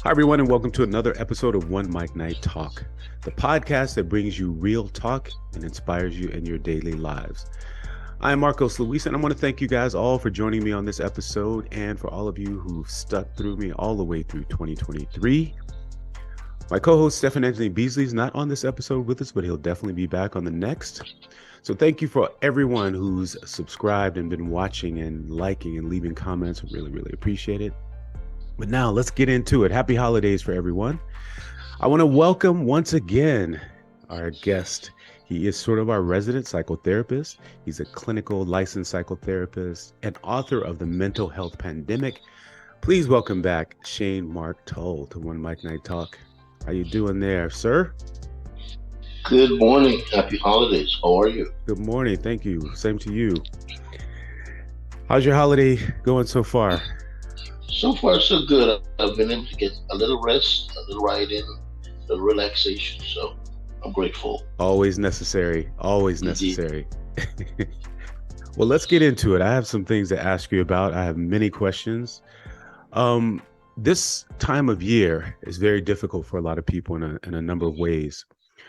Hi, everyone, and welcome to another episode of OneMicNite the podcast that brings you real talk and inspires you in your daily lives. I am Marcos Luis, and I want to thank you guys all for joining me on this episode and for all of you who've stuck through me all the way through 2023. My co-host, Stephen Anthony Beasley, is not on this episode with us, but he'll definitely be back on the next. So thank you for everyone who's subscribed and been watching and liking and leaving comments. Really, really appreciate it. But now let's get into it. Happy holidays for everyone. I want to welcome once again our guest. He is sort of our resident psychotherapist. He's a clinical licensed psychotherapist and author of The Mental Health Pandemic. Please welcome back Shane Mark Tull to OneMicNitetalk. How you doing there, sir? Good morning. Happy holidays. How are you? Good morning. Thank you. Same to you. How's your holiday going so far? So far, so good. I've been able to get a little rest, a little ride-in, a little relaxation. So I'm grateful. Always necessary. Always Indeed. necessary. Well, let's get into it. I have some things to ask you about. I have many questions. This time of year is very difficult for a lot of people in a number of ways.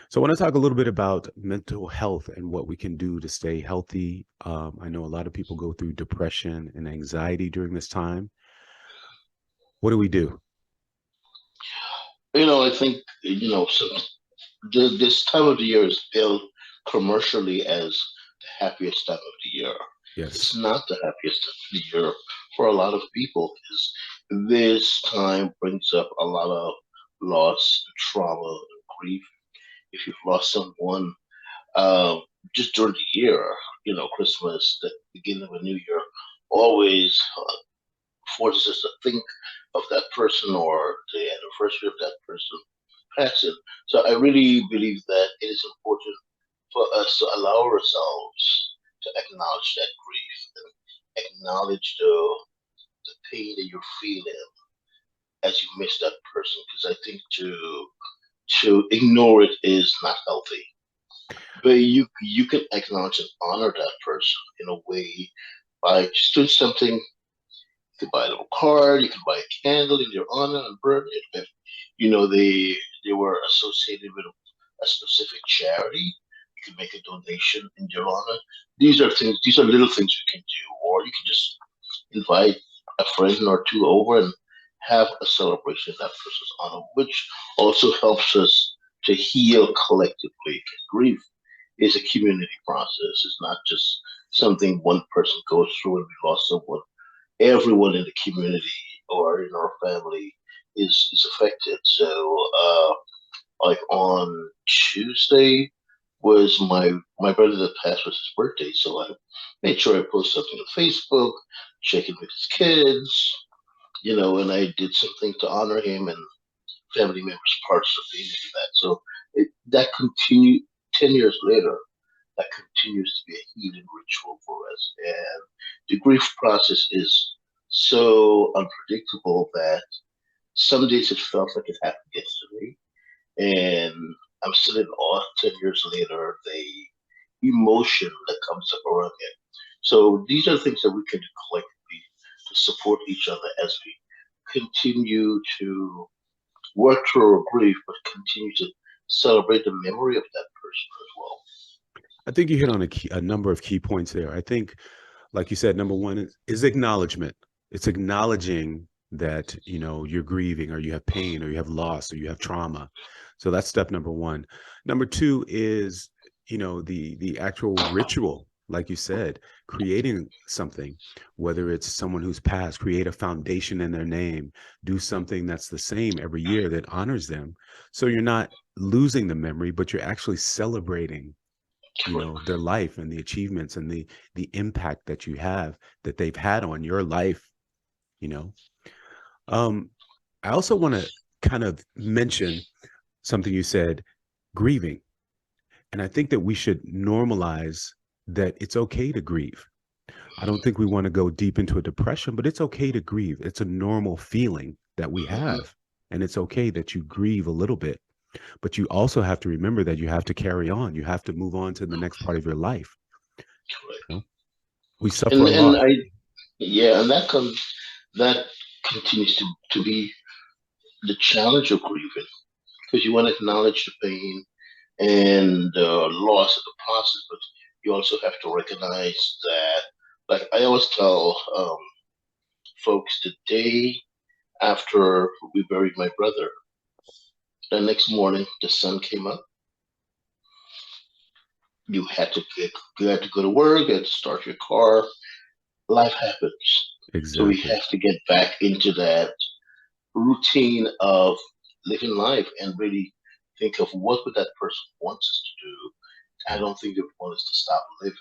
So I want to talk a little bit about mental health and what we can do to stay healthy. I know a lot of people go through depression and anxiety during this time. What do we do? I think, this time of the year is billed commercially as the happiest time of the year. It's Yes. not the happiest time of the year for a lot of people because this time brings up a lot of loss, trauma, and grief. If you've lost someone, uh, just during the year, Christmas, the beginning of a new year, always forces us to think of that person or the anniversary of that person passing. So I really believe that it is important for us to allow ourselves to acknowledge that grief and acknowledge the pain that you're feeling as you miss that person. Because I think to ignore it is not healthy. But you can acknowledge and honor that person in a way by just doing something. You can buy a little card, you can buy a candle in your honor and burn it. If they were associated with a specific charity, you can make a donation in your honor. These are little things you can do, or you can just invite a friend or two over and have a celebration in that person's honor, which also helps us to heal collectively. Grief is a community process. It's not just something one person goes through when we lost someone. Everyone in the community or in our family is affected. So, like on Tuesday was my brother that passed was his birthday, so I made sure I post something on Facebook, checking with his kids, and I did something to honor him and family members participated in that. So that continued 10 years later. That continues to be a healing ritual for us, and the grief process is so unpredictable that some days it felt like it happened yesterday, and I'm still in awe 10 years later. The emotion that comes up around it. So these are things that we can do collectively to support each other as we continue to work through our grief, but continue to celebrate the memory of that person as well. I think you hit on a number of key points there. I think, like you said, number one is acknowledgement. It's acknowledging that, you're grieving or you have pain or you have loss or you have trauma. So that's step number one. Number two is, the actual ritual, like you said, creating something, whether it's someone who's passed, create a foundation in their name, do something that's the same every year that honors them. So you're not losing the memory, but you're actually celebrating Correct. their life and the achievements and the impact that you have that they've had on your life. you know um I also want to kind of mention something you said, grieving. And I think that we should normalize that it's okay to grieve. I don't think we want to go deep into a depression, but it's okay to grieve. It's a normal feeling that we Mhm. have, and it's okay that you grieve a little bit. But you also have to remember that you have to carry on. You have to move on to the next part of your life. Correct. You know? We suffer And a and lot. I yeah, and that continues to be the challenge of grieving, because you want to acknowledge the pain and the loss of the process, but you also have to recognize that, like I always tell folks, the day after we buried my brother, the next morning the sun came up. You had to go to work, you had to start your car. Life happens. So we Exactly. have to get back into that routine of living life and really think of what would that person wants us to do. I Yeah. don't think they would want us to stop living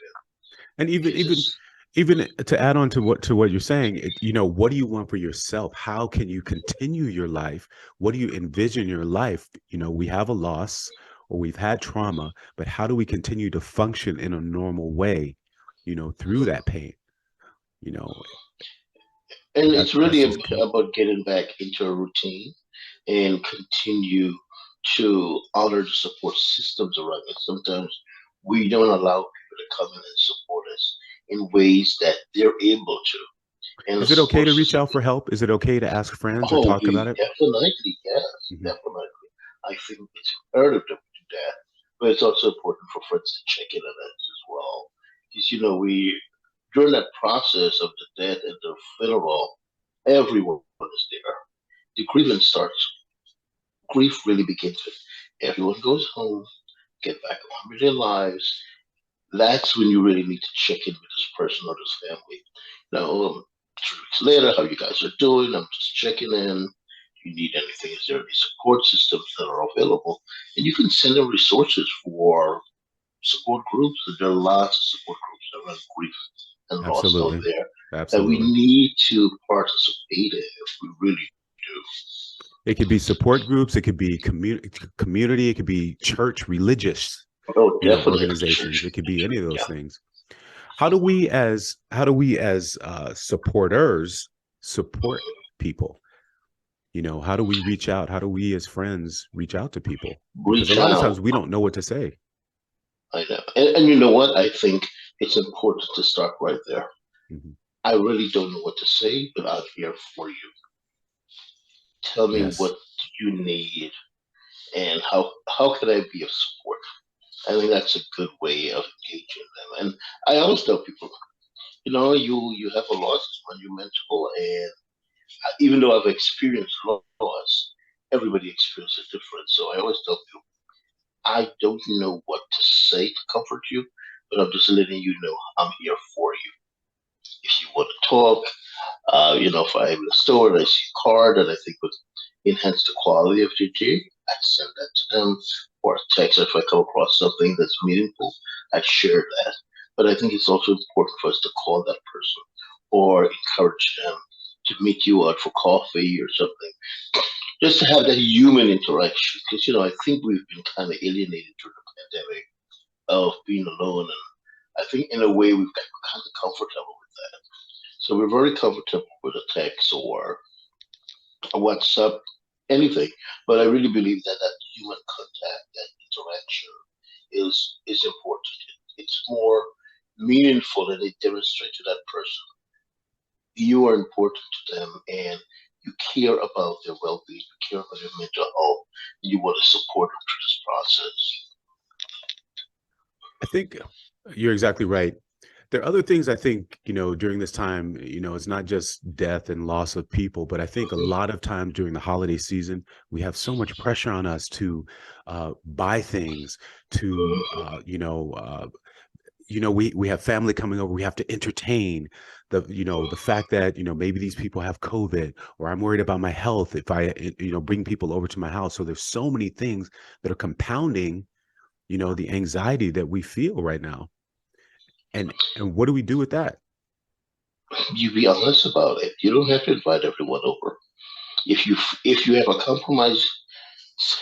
And because it's even to add on to what you're saying, what do you want for yourself? How can you continue your life? What do you envision your life? We have a loss or we've had trauma, but how do we continue to function in a normal way, through that pain? You know, and that it's really that's just key. about getting back into a routine and continue to honor the support systems around us. Sometimes we don't allow people to come in and support us in ways that they're able to. And a Is it okay support to reach system, out for help? Is it okay to ask friends or oh, talk about it? definitely, yes, Hmm. definitely. I think it's imperative that we do that. But it's also important for friends to check in on us as well. Because, during that process of the death and the funeral, everyone is there. The grievance starts. Grief really begins with everyone goes home, get back on with their lives. That's when you really need to check in with this person or this family. Now, 3 weeks later, how you guys are doing? I'm just checking in. If you need anything, is there any support systems that are available? And you can send them resources for support groups. There are lots of support groups around grief and loss out Absolutely. there that we Absolutely. need to participate in if we really do. It could be support groups, it could be community, it could be church, religious, Oh, definitely organizations. church. It could be any of those Yeah. things. How do we as supporters support people? How do we reach out? How do we as friends reach out to people? Because a Reach lot of out. times we don't know what to say. I know. And you know what? I think it's important to start right there. Mhm. I really don't know what to say, but I'm here for you. Tell me Yes, what you need and how can I be of support? I think that's a good way of engaging them. And I always tell people, you have a loss, it's monumental, and even though I've experienced loss, everybody experiences it different. So I always tell people, I don't know what to say to comfort you, but I'm just letting you know I'm here for you. If you want to talk, if I'm in the store and I see a card that I think would enhance the quality of your day, I'd send that to them or a text if I come across something that's meaningful, I'd share that. But I think it's also important for us to call that person or encourage them to meet you out for coffee or something, just to have that human interaction. Because, I think we've been kind of alienated through the pandemic of being alone. And I think in a way we've got kind of comfortable with that. So we're very comfortable with a text or a WhatsApp, anything. But I really believe that that human contact, that interaction, is important. It's more meaningful, and it demonstrates to that person you are important to them and you care about their well-being, you care about their mental health, and you want to support them through this process. I think you're exactly right. There are other things I think, during this time, it's not just death and loss of people, but I think a lot of times during the holiday season, we have so much pressure on us to buy things, to, we have family coming over, we have to entertain the fact that, maybe these people have COVID, or I'm worried about my health if I, bring people over to my house. So there's so many things that are compounding, the anxiety that we feel right now. And what do we do with that? You be honest about it. You don't have to invite everyone over. If you have a compromised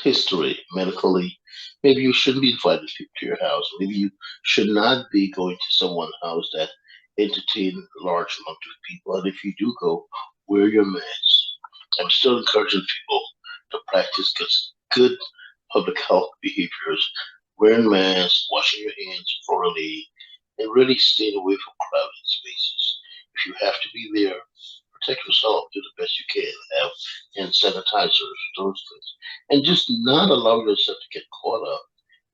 history medically, maybe you shouldn't be inviting people to your house. Maybe you should not be going to someone's house that entertain large amounts of people. And if you do go, wear your mask. I'm still encouraging people to practice good public health behaviors, wearing masks, washing your hands thoroughly, and really staying away from crowded spaces. If you have to be there, protect yourself, do the best you can, have hand sanitizers, those things, and just not allow yourself to get caught up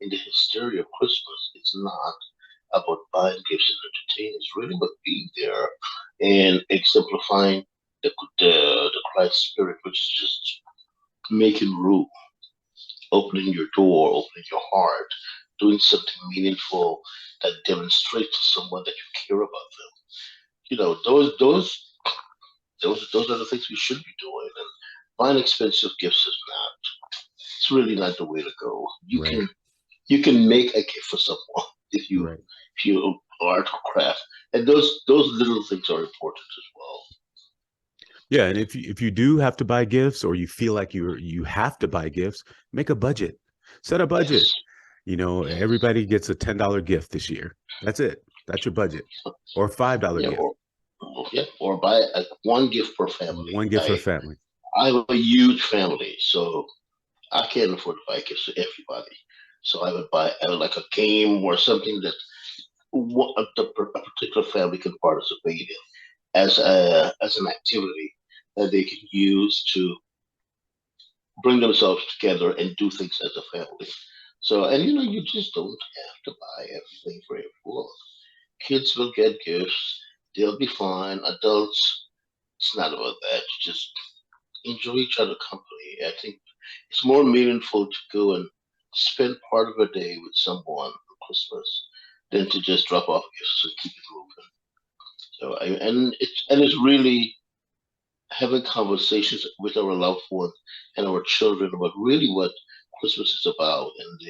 in the hysteria of Christmas. It's not about buying gifts and entertaining. It's really about being there and exemplifying the Christ spirit, which is just making room, opening your door, opening your heart, doing something meaningful that demonstrates to someone that you care about them. You know, those are the things we should be doing. And buying expensive gifts is not. It's really not the way to go. Right. You can make a gift for someone Right. if you art or craft, and those little things are important as well. Yeah, and if you do have to buy gifts, or you feel like you have to buy gifts, make a budget. Set a budget. Yes, You know, yes, everybody gets a $10 gift this year. That's it. That's your budget. Or a $5 yeah, gift. or buy one gift per family. One gift for family. I have a huge family, so I can't afford to buy gifts to everybody. So I would like a game or something that a particular family can participate in as an activity that they can use to bring themselves together and do things as a family. So, and you know, you just don't have to buy everything for everyone. Kids will get gifts; they'll be fine. Adults, it's not about that. Just enjoy each other company. I think it's more meaningful to go and spend part of a day with someone for Christmas than to just drop off gifts and keep it moving. And it's really having conversations with our loved ones and our children about really what Christmas is about and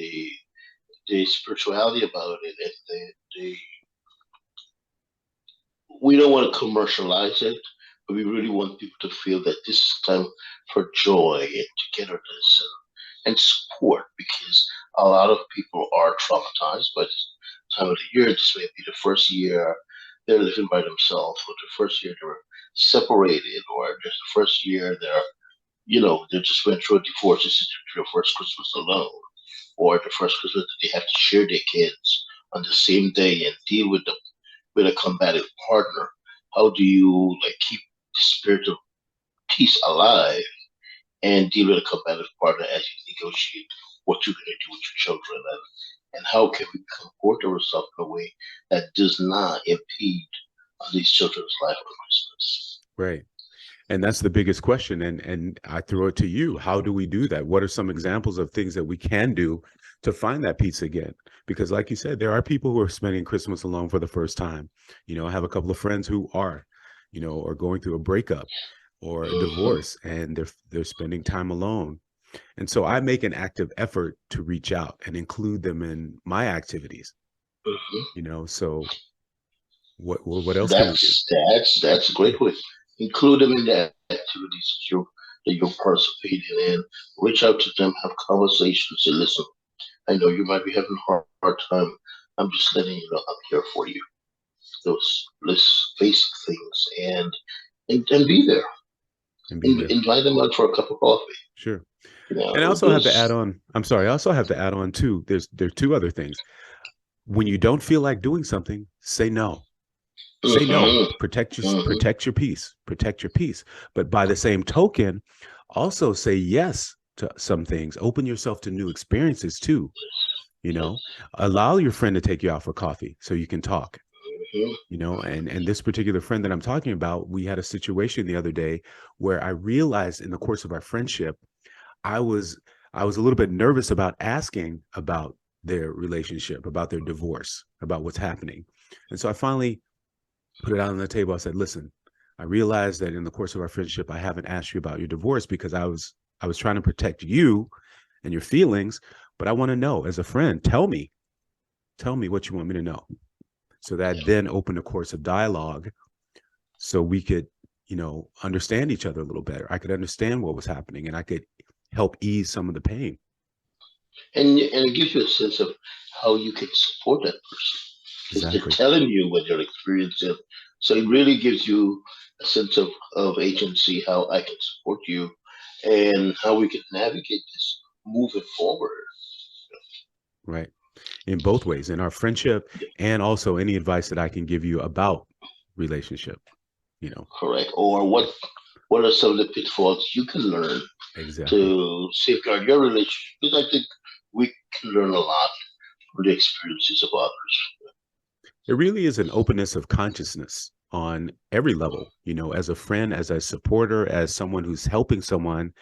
the spirituality about it and the we don't want to commercialize it, but we really want people to feel that this is time for joy and togetherness and support because a lot of people are traumatized by this time of the year. This may be the first year they're living by themselves, or the first year they're separated, or just the first year they just went through a divorce. This is their first Christmas alone, or the first Christmas that they have to share their kids on the same day and deal with a combative partner. How do you like keep the spirit of peace alive and deal with a combative partner as you negotiate what you're going to do with your children, and how can we comport ourselves in a way that does not impede on these children's life on Christmas? Right. And that's the biggest question. And I throw it to you. How do we do that? What are some examples of things that we can do to find that peace again? Because like you said, there are people who are spending Christmas alone for the first time. You know, I have a couple of friends who are, or going through a breakup or a Mm-hmm, divorce, and they're spending time alone. And so I make an active effort to reach out and include them in my activities, mm-hmm. so what else can we do? That's a great way. Include them in the activities that you're participating in. Reach out to them, have conversations, and listen. I know you might be having a hard time. I'm just letting you know I'm here for you. Those basic things, and be there. And be there. Invite them out for a cup of coffee. Sure. You And I know, also have to add on, I'm sorry, I also have to add on too. There are two other things. When you don't feel like doing something, say no. Say no. mm-hmm, mm-hmm, Protect your peace. Protect your peace. But by the same token, also say yes to some things. Open yourself to new experiences too. You know, yes, allow your friend to take you out for coffee so you can talk. mm-hmm, And this particular friend that I'm talking about, we had a situation the other day where I realized in the course of our friendship, I was I was a little bit nervous about asking about their relationship, about their divorce, about what's happening. And so I finally put it out on the table. I said, "Listen, I realized that in the course of our friendship, I haven't asked you about your divorce because I was trying to protect you and your feelings, but I want to know as a friend, tell me what you want me to know." So that then opened a course of dialogue so we could, understand each other a little better. I could understand what was happening and I could help ease some of the pain. and it gives you a sense of how you can support that person because they're Exactly. telling you what they're experiencing. So it really gives you a sense of agency, how I can support you, and how we can navigate this moving forward. Right. In both ways, in our friendship and also any advice that I can give you about relationship. you know. correct. Or what are some of the pitfalls you can learn Exactly. to safeguard your relationship? Because I think we can learn a lot from the experiences of others. It really is an openness of consciousness on every level, you know, as a friend, as a supporter, as someone who's helping someone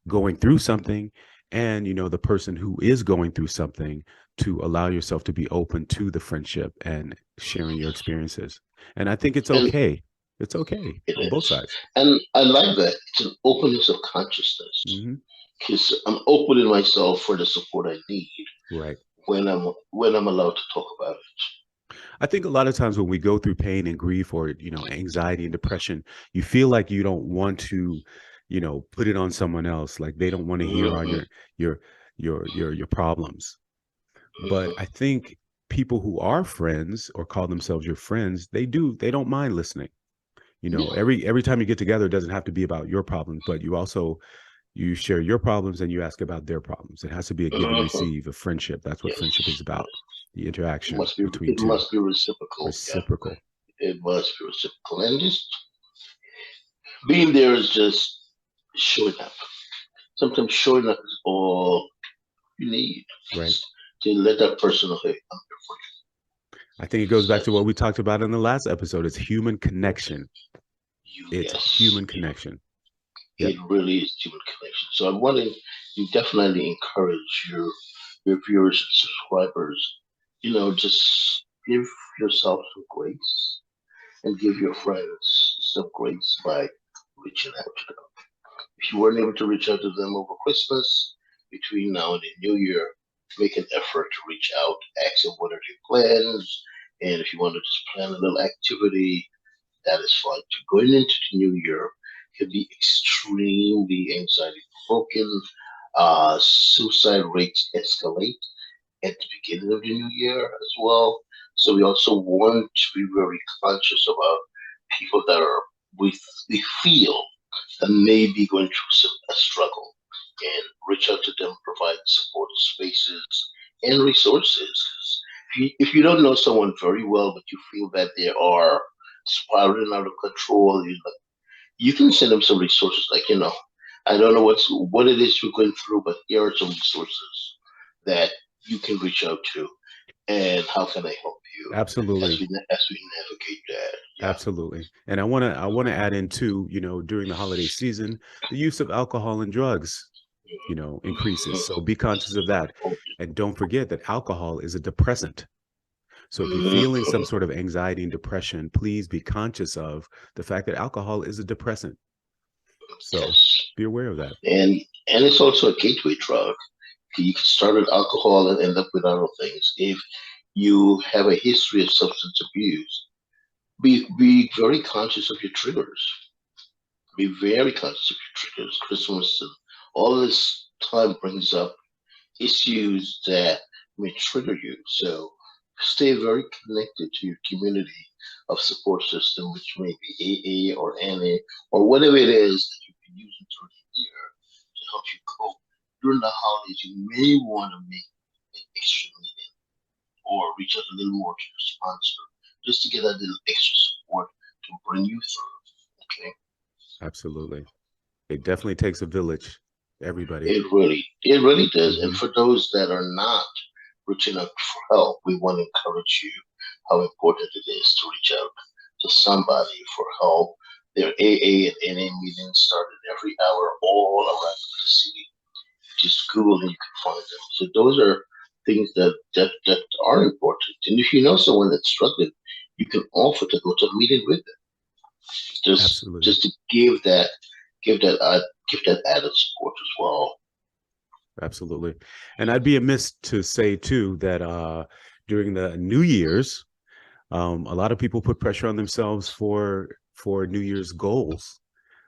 going through something, and, you know, the person who is going through something, to allow yourself to be open to the friendship and sharing your experiences. And I think it's And okay. It's okay it on both is. sides. And I like that. It's an openness of consciousness. Hmm. Because I'm opening myself for the support I need Right. when I'm allowed to talk about it. I think a lot of times when we go through pain and grief, or, you know, anxiety and depression, you feel like you don't want to, you know, put it on someone else. Like they don't want to hear all Hmm. your your problems. But I Hmm. think people who are friends or call themselves your friends, they don't mind listening. You know, Yeah. every time you get together, it doesn't have to be about your problems, but you share your problems and you ask about their problems. It has to be a give and Hmm. receive, a friendship. That's what Yes. friendship is about. The interaction between It two. must be reciprocal. Yeah. Reciprocal. It must be reciprocal. And just being there is just showing up. Sometimes showing up is all you need. Right. Just to let that person know, hey, I'm here for I think it goes you. back to what That's we talked about in the last episode. It's human connection. you, It's yes. human connection. Yep. It really is human connection. So I'm wanting you definitely encourage your viewers and subscribers, just give yourself some grace and give your friends some grace by reaching out to them. If you weren't able to reach out to them over Christmas, between now and the New Year, make an effort to reach out, ask them what are their plans, and if you want to just plan a little activity, that is fine too. Going into the new year can be extremely anxiety provoking. Suicide rates escalate at the beginning of the new year as well. So we also want to be very conscious about people that we feel that may be going through a struggle, and reach out to them, provide support spaces and resources. If you don't know someone very well, but you feel that they are spiraling out of control, you can send them some resources. Like, I don't know what it is you're going through, but here are some resources that you can reach out to, and how can I help you Absolutely. as we navigate that? Yeah. Absolutely. And I want to add in too, you know, during the holiday season, the use of alcohol and drugs, you know, increases. So be conscious of that. And don't forget that alcohol is a depressant. So if you're feeling some Mhm. sort of anxiety and depression, please be conscious of the fact that alcohol is a depressant. So Yes. be aware of that. And it's also a gateway drug. You can start with alcohol and end up with other things. If you have a history of substance abuse, be very conscious of your triggers. Be very conscious of your triggers. Christmas and all this time brings up issues that may trigger you. So stay very connected to your community of support system, which may be AA or NA or whatever it is that you've been using through the year to help you cope. During the holidays, you may want to make an extra meeting or reach out a little more to your sponsor just to get that little extra support to bring you through. Okay. Absolutely. It definitely takes a village. Everybody. It really does. And Hmm. for those that are not reaching out for help, we want to encourage you how important it is to reach out to somebody for help. There are AA and NA meetings started every hour all around the city. Just Google and you can find them. So those are things that are important. And if you know someone that's struggling, you can offer to go to a meeting with them. Absolutely. Just to give that added support as well. Absolutely. And I'd be amiss to say too that during the New Year's, a lot of people put pressure on themselves for New Year's goals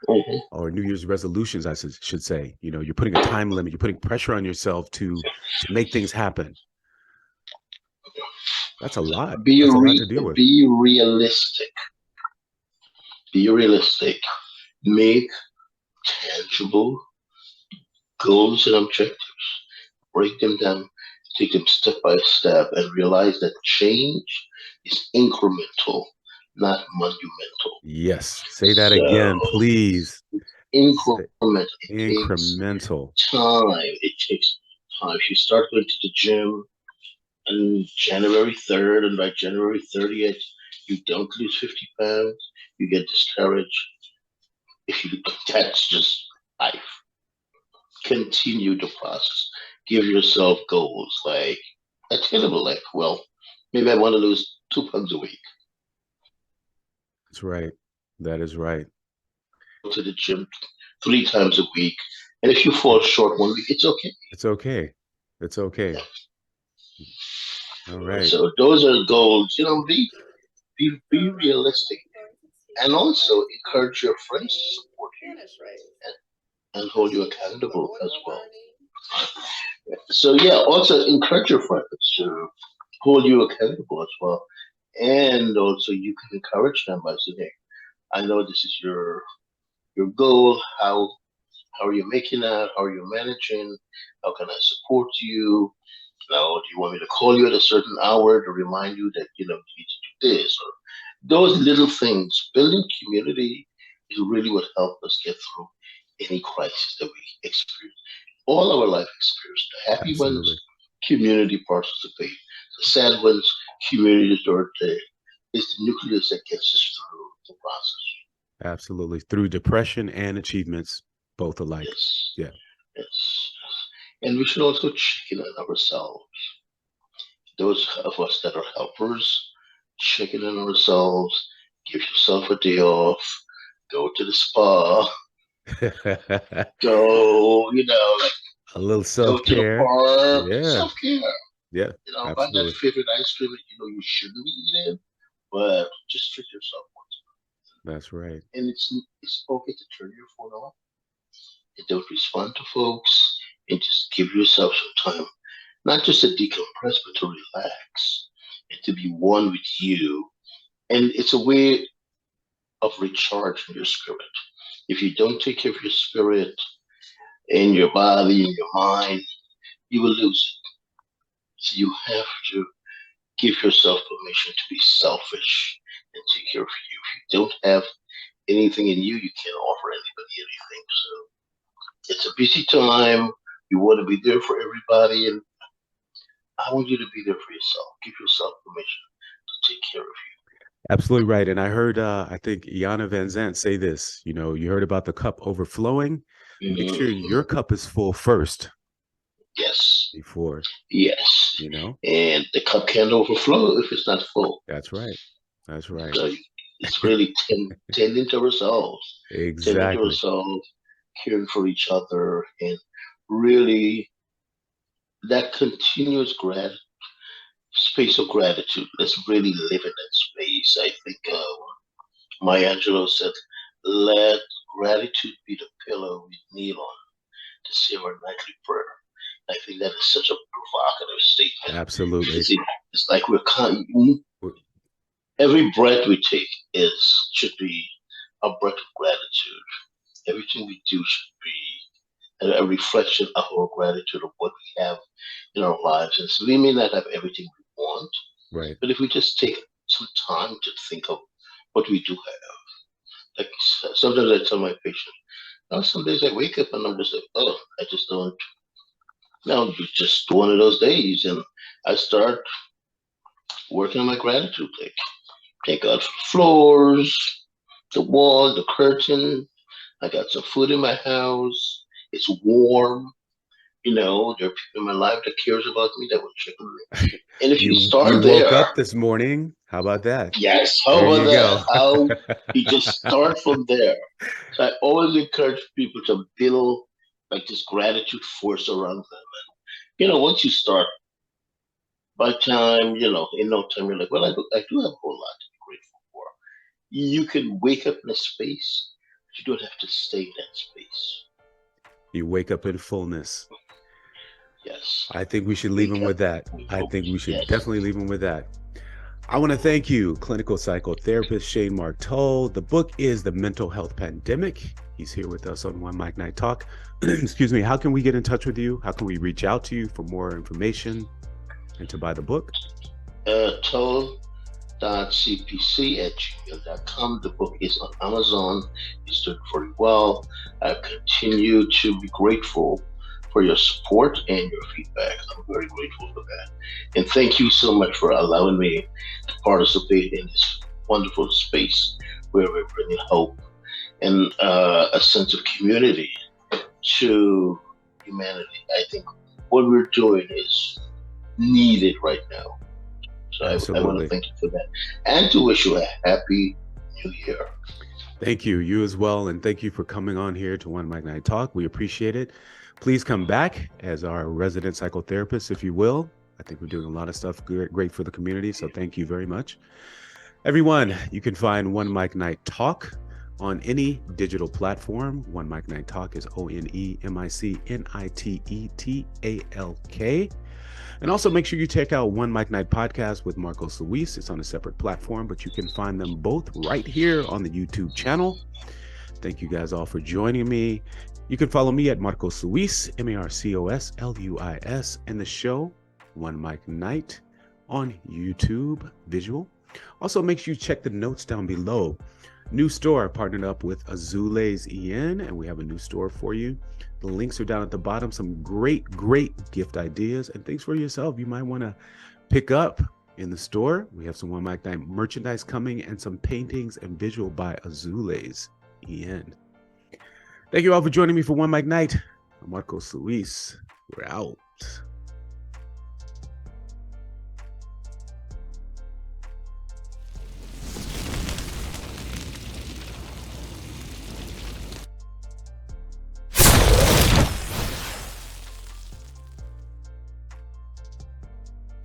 Mhm. or New Year's resolutions, I should say. You know, you're putting a time limit, you're putting pressure on yourself to make things happen. That's a lot. Be That's a lot re- to deal with. be realistic. Be realistic. Make tangible goals and objectives. Break them down. Take them step by step, and realize that change is incremental, not monumental. Yes. Say that So again, please. increment. It takes Incremental. time. It takes time. If you start going to the gym on January 3rd, and by January 30th, you don't lose 50 pounds, you get discouraged. If you That's just life. Continue the process. Give yourself goals like attainable, like, well, maybe I want to lose 2 pounds a week. That's right. That is right. Go to the gym 3 times a week. And if you fall short one week, it's okay. It's okay. It's okay. All right. So those are goals. Be realistic, and also encourage your friends to support you and hold you accountable as well. So yeah, also encourage your friends to hold you accountable as well, and also you can encourage them by saying, "Hey, I know this is your goal. How are you making that? How are you managing? How can I support you? Now, do you want me to call you at a certain hour to remind you that you need to do this?" Or those little things. Building community is really what helped us get through any crisis that we experience. All our life experience. The happy Absolutely. ones, community participate. The sad ones, communities are there. It's the nucleus that gets us through the process. Absolutely. Through depression and achievements, both alike. Yes. Yeah. Yes. And we should also check in on ourselves. Those of us that are helpers, check in on ourselves, give yourself a day off, go to the spa, go, like A little go to the self-care. park, Yeah. self care. Yeah. Buy that Absolutely. favorite ice cream that you shouldn't be eating, but just treat yourself once. That's right. And it's okay to turn your phone off and don't respond to folks and just give yourself some time, not just to decompress, but to relax and to be one with you. And it's a way of recharging your spirit. If you don't take care of your spirit and your body and your mind, you will lose it. So you have to give yourself permission to be selfish and take care of you. If you don't have anything in you, you can't offer anybody anything. So it's a busy time. You want to be there for everybody, and I want you to be there for yourself. Give yourself permission to take care of Absolutely right. And I heard, I think Iana Van Zant say this, you heard about the cup overflowing. you. Make sure your cup is full first Yes, before, yes. you know? And the cup can't overflow if it's not full. That's right. That's right. So it's really tending to ourselves, tending to Exactly. ourselves, caring for each other, and really that continuous space of gratitude. Let's really live in that space. I think Maya Angelou said, "Let gratitude be the pillow we kneel on to say our nightly prayer." I think that is such a provocative statement Absolutely. because it's like every breath we take should be a breath of gratitude. Everything we do should be a reflection of our gratitude of what we have in our lives. And so we may not have everything we want, Right. but if we just take some time to think of what we do have, like sometimes I tell my patient, some days I wake up and I'm just like, oh, I just don't. Now it's just one of those days, and I start working on my gratitude. Like, thank God for the floors, the wall, the curtain. I got some food in my house. It's warm. There are people in my life that cares about me, that will check on me. And if you You start woke there, up this morning. How about that? yes, how There about you that? go. How you just start from there. So I always encourage people to build like this gratitude force around them. And once you start, by time, in no time, you're like, well, I do have a whole lot to be grateful for. You can wake up in a space, but you don't have to stay in that space. You wake up in fullness. Yes. I think we should leave him with that. I think we should Yes. definitely leave him with that. I want to thank you, clinical psychotherapist Shane Mark Tull. The book is The Mental Health Pandemic. He's here with us on One Mic Night Talk. Excuse me. How can we get in touch with you? How can we reach out to you for more information and to buy the book? Tull cpc@gmail.com. The book is on Amazon. It's doing very well. I continue to be grateful for your support and your feedback. I'm very grateful for that. And thank you so much for allowing me to participate in this wonderful space where we're bringing hope and a sense of community to humanity. I think what we're doing is needed right now. So I want to Absolutely. thank you for that and to wish you a happy new year. Thank you. You as well. And thank you for coming on here to OneMicNite Talk. We appreciate it. Please come back as our resident psychotherapist, if you will. I think we're doing a lot of stuff great for the community. So thank you very much. Everyone, you can find OneMicNite Talk on any digital platform. OneMicNite Talk is ONEMICNITETALK. And also make sure you check out OneMicNite Podcast with Marcos Luis. It's on a separate platform, but you can find them both right here on the YouTube channel. Thank you guys all for joining me. You can follow me at Marcos Luis, MARCOSLUIS, and the show, OneMicNite, on YouTube visual. Also, make sure you check the notes down below. New store, partnered up with Azules EN, and we have a new store for you. The links are down at the bottom. Some great gift ideas and things for yourself you might want to pick up in the store. We have some OneMicNite merchandise coming and some paintings and visual by Azules EN. Thank you all for joining me for OneMicNite. I'm Marcos Luis. We're out.